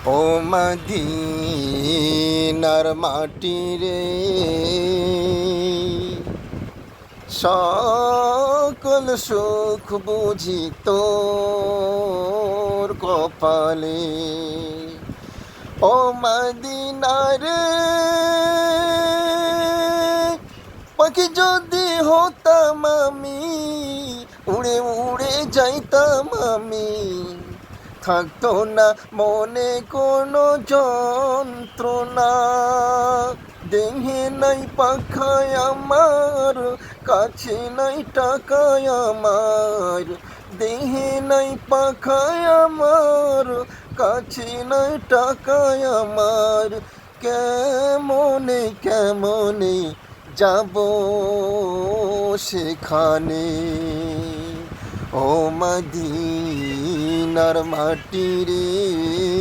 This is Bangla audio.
ও মদিনার মাটি রে, সকল সুখ বুঝি তোর কপালে। ও মদিনার পাখি যদি হতাম আমি, উড়ে উড়ে যাইতাম আমি, থাকতো না মনে কোনো যন্ত্রণা। দেহে নাই পাখায় আমার, কাছে নাই টাকায় আমার। দেহে নাই পাখায় আমার, কাছে নাই টাকায় আমার। কেমনে কেমনে যাব সেখানে। ও মদিনার মাটি রে।